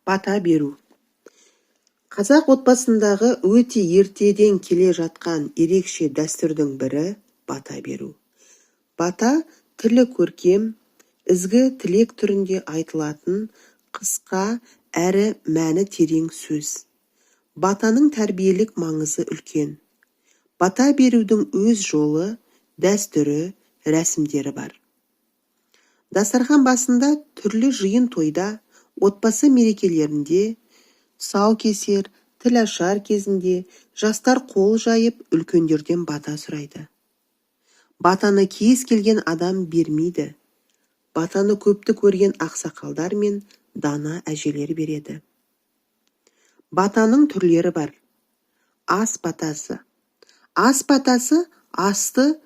Бата беру. Қазақ отбасындағы өте ертеден келе жатқан ерекше дәстүрдің бірі бата беру. Бата тілі көркем, ізгі тілек түрінде айтылатын қысқа әрі мәні терең сөз. Батаның тәрбиелік маңызы үлкен. Бата берудің өз жолы, дәстүрі, рәсімдері бар. Дастархан басында, түрлі жиын тойда, отбасы мерекелерінде, тұсаукесер, тіл ашар кезінде жастар қол жайып үлкендерден бата сұрайды. Батаны кез келген адам бермейді. Батаны көпті көрген ақсақалдар мен дана әжелер береді. Батаның түрлері бар. Ас батасы. Ас батасы асты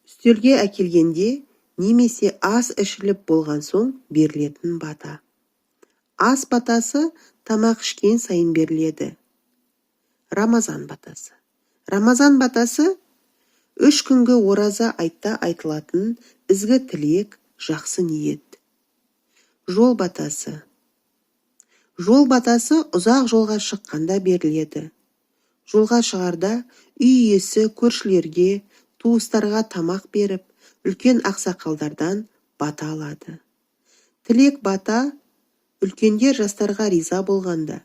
үстелге әкелгенде немесе ас ішіліп болған соң берілетін бата. Ас батасы тамақ ішкен сайын беріледі. Рамазан батасы. Рамазан батасы 3 күнгі ораза айтта айтылатын ізгі тілек, жақсы ниет. Жол батасы. Жол батасы ұзақ жолға шыққанда беріледі. Жолға шығарда үй иесі көршілерге, туыстарға тамақ беріп, үлкен ақсақалдардан бата алады. Тілек бата үлкендер жастарға риза болғанда,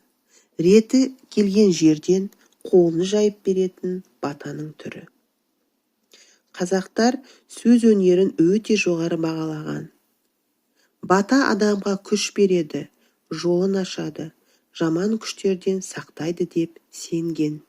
реті келген жерден қолын жайып беретін батаның түрі. Қазақтар сөз өнерін өте жоғары бағалаған. Бата адамға күш береді, жолын ашады, жаман күштерден сақтайды деп сенген.